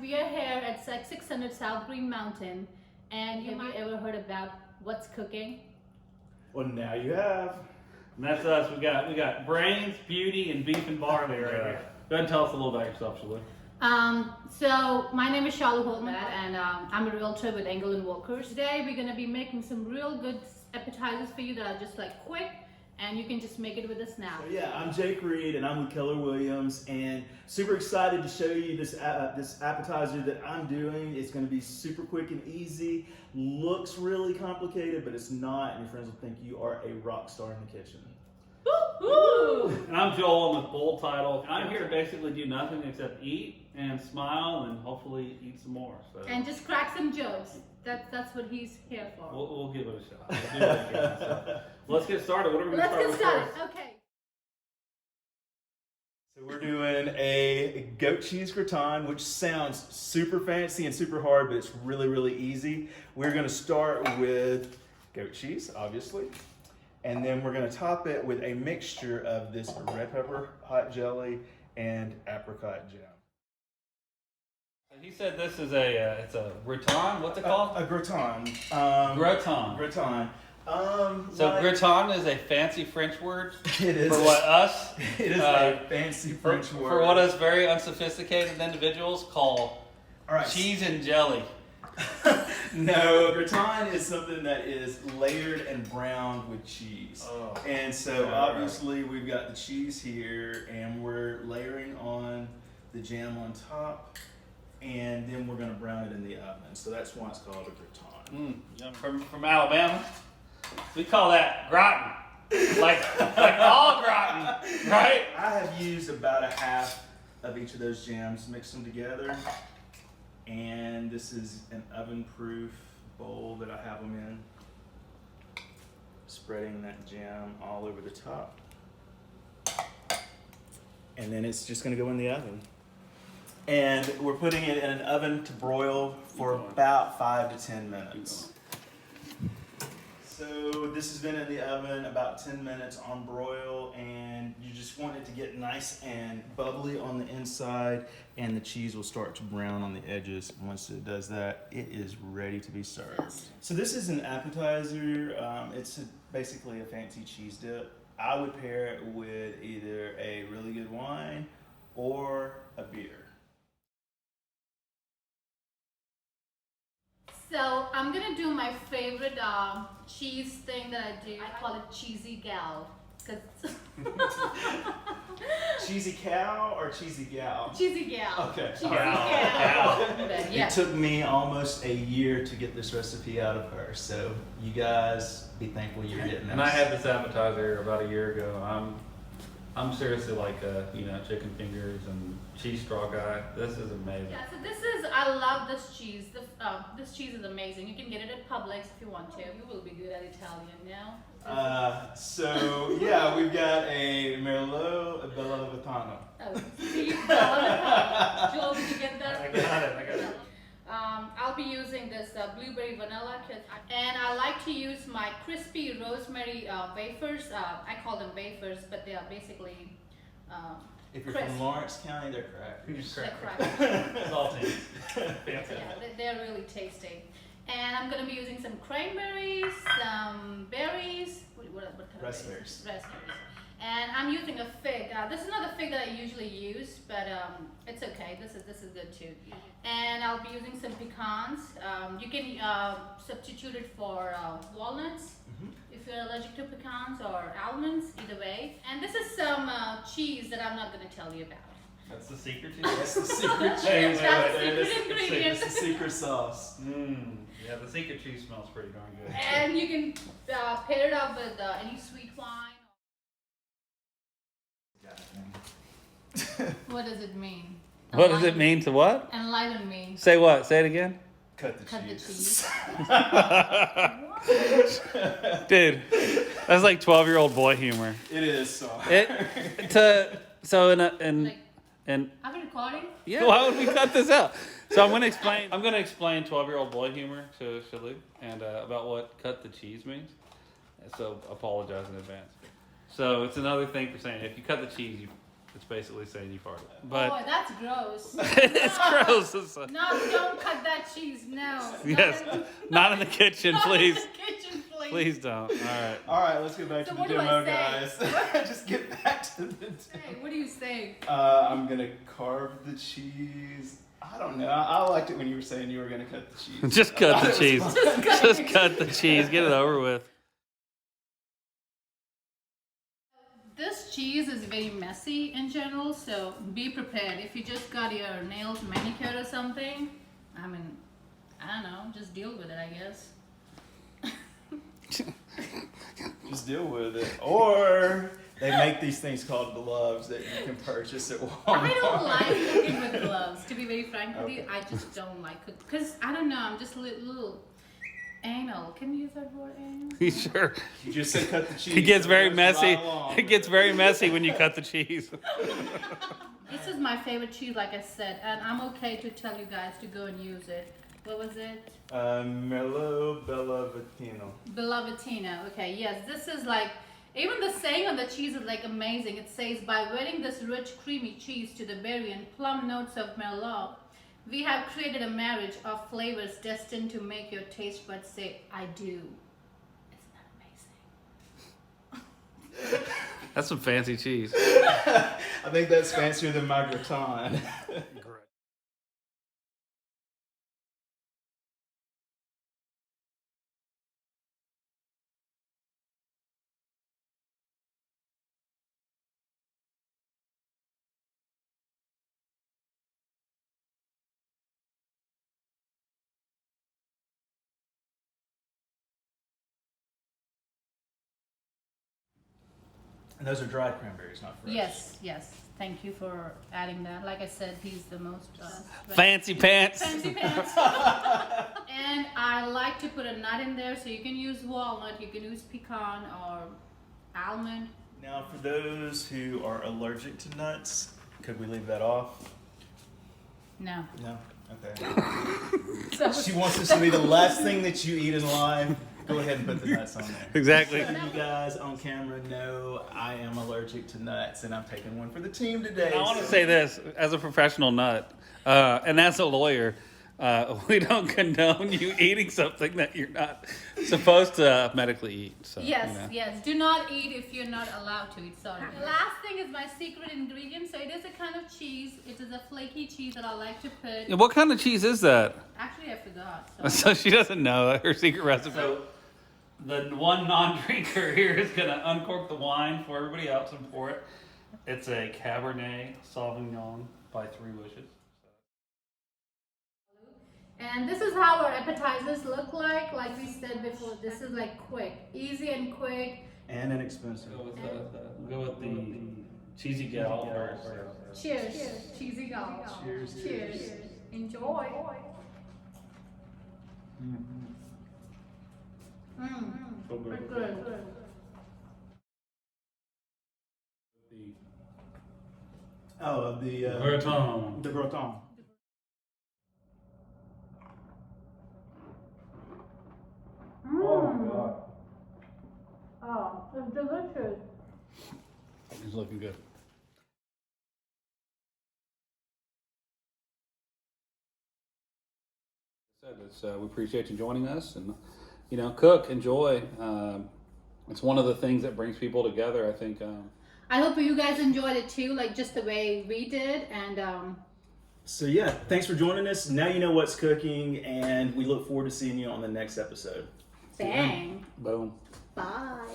we are here at 600 South Green Mountain, and have you ever heard about what's cooking? Well, now you have. And that's us. We got brains, beauty, and beef and barley right here. Go ahead and tell us a little about yourself, Shalu. So my name is Shalu, and I'm a realtor with Engel&Volkers. Today we're gonna be making some real good appetizers for you that are just like quick, and you can just make it with us now. So yeah, I'm Jake Reed, and I'm with Keller Williams, and super excited to show you this appetizer that I'm doing. It's going to be super quick and easy. Looks really complicated, but it's not, and your friends will think you are a rock star in the kitchen. Woo! And I'm Joel. I'm with Bold Title. And I'm here to basically do nothing except eat and smile and hopefully eat some more. So. And just crack some jokes. That's what he's here for. We'll give it a shot. We'll do it again. So, let's get started. What are we going to start with? Let's get started. Okay. So we're doing a goat cheese gratin, which sounds super fancy and super hard, but it's really, really easy. We're going to start with goat cheese, obviously. And then we're going to top it with a mixture of this red pepper hot jelly and apricot jam. He said this is it's a gratin. What's it called? A gratin. Gratin. Gratin. So gratin is a fancy French word. It is. For what us? It is a fancy French word. For what us very unsophisticated individuals call cheese and jelly. No, gratin is something that is layered and browned with cheese. Oh. And so obviously we've got the cheese here, and we're layering on the jam on top, and then we're going to brown it in the oven. So that's why it's called a gratin. From Alabama, we call that gratin. like all gratin, right? I have used about a half of each of those jams, mixed them together. And this is an oven-proof bowl that I have them in. Spreading that jam all over the top. And then it's just gonna go in the oven. And we're putting it in an oven to broil for about 5 to 10 minutes. So this has been in the oven about 10 minutes on broil, and you just want it to get nice and bubbly on the inside, and the cheese will start to brown on the edges. Once it does that, it is ready to be served. So this is an appetizer. It's basically a fancy cheese dip. I would pair it with either a really good wine or a beer. So I'm gonna do my favorite cheese thing that I do. I call it cheesy gal. Cheesy cow or cheesy gal? Cheesy gal. Okay. Cheesy Gal. But, yeah. It took me almost a year to get this recipe out of her, so you guys be thankful you're getting this. And I had this appetizer about a year ago. I'm seriously like chicken fingers and cheese straw guy. This is amazing. Yeah, so I love this cheese. This cheese is amazing. You can get it at Publix if you want to. You will be good at Italian now. So yeah, we've got a Merlot, a Bella Vitano. Oh, see, Joel, did you get that? I got it. I'll be using this blueberry vanilla, and I like to use my crispy rosemary wafers. I call them wafers, but they are basically If you're crisp. from Lawrence County, they're crackers. They're crackers. Salty. Yeah, they're really tasty. And I'm going to be using some cranberries, some berries, what kind of Raspberries. Raspberries. And I'm using a fig. This is not a fig that I usually use, but it's okay. This is good too. And I'll be using some pecans. You can substitute it for walnuts if you're allergic to pecans, or almonds, either way. And this is some cheese that I'm not going to tell you about. That's the secret cheese. That's the secret cheese. That's the secret ingredient. It's the secret sauce. Yeah, the secret cheese smells pretty darn good. And you can pair it up with any sweet wine. What does it mean? What does it mean to what? Enlighten me. Say what? Say it again. Cut the Cut the cheese. cheese. Dude, that's like 12-year-old boy humor. It is. So. Are we recording? Yeah. Why would we cut this out? So I'm gonna explain 12-year-old boy humor to Shalu and about what cut the cheese means. So apologize in advance. So it's another thing for saying if you cut the cheese, It's basically saying you farted. Oh, But that's gross. it's gross. It's, No, don't cut that cheese. No. yes, not in the kitchen, Not please. in the kitchen, please. Please don't. All right. All right, let's get back So to what the do I demo, say? guys. Just get back to the demo. Hey, what do you say? I'm gonna carve the cheese. I don't know. I liked it when you were saying you were gonna cut the cheese. Just cut the It was cheese. fun. Just cut the cheese. Get it over with. This cheese is very messy in general, so be prepared. If you just got your nails manicured or something, I mean, I don't know, just deal with it, I guess. Just deal with it. Or they make these things called gloves that you can purchase at Walmart. I don't like cooking with gloves, to be very frank with you. Okay. I just don't like cooking, because I don't know, I'm just a little anal. Can we use that word, anal? Sure. You just said cut the cheese. It gets so very goes messy. right along. It gets very messy when you cut the cheese. This is my favorite cheese, like I said, and I'm okay to tell you guys to go and use it. What was it? Merlot Bellavitino. Bellavatino. Okay, yes, this is like, even the saying on the cheese is like amazing. It says, by wedding this rich, creamy cheese to the berry and plum notes of Merlot, we have created a marriage of flavors destined to make your taste buds say, I do. Isn't that amazing? That's some fancy cheese. I think that's fancier than my gratin. And those are dried cranberries, not fresh. Yes, yes. Thank you for adding that. Like I said, he's the most Fancy pants. fancy pants. And I like to put a nut in there, so you can use walnut, you can use pecan or almond. Now, for those who are allergic to nuts, could we leave that off? No. No? Okay. So, She wants this to be the last thing that you eat in life. Go ahead and put the nuts on there. Exactly. So you guys on camera know I am allergic to nuts, and I'm taking one for the team today. I want to so- say this as a professional nut, and as a lawyer, we don't condone you eating something that you're not supposed to medically eat. So, yes, you know. yes. Do not eat if you're not allowed to eat. Sorry. The last thing is my secret ingredient. So it is a kind of cheese. It is a flaky cheese that I like to put. Yeah, what kind of cheese is that? Actually, I forgot. So. So she doesn't know her secret recipe. So the one non-drinker here is going to uncork the wine for everybody else and pour it. It's a Cabernet Sauvignon by Three Wishes. And this is how our appetizers look like. Like we said before, this is like quick, easy and quick. And inexpensive. Go with the cheesy gal first. Cheers, cheesy gal. Cheers. Cheers. Enjoy. Good. Oh, the Gratin. the gratin. Oh my god. Oh, it's delicious. It's looking good. We appreciate you joining us, and cook, enjoy. It's one of the things that brings people together. I think. I hope you guys enjoyed it too, like just the way we did. And So yeah, thanks for joining us. Now you know what's cooking, and we look forward to seeing you on the next episode. bang. Boom. Bye.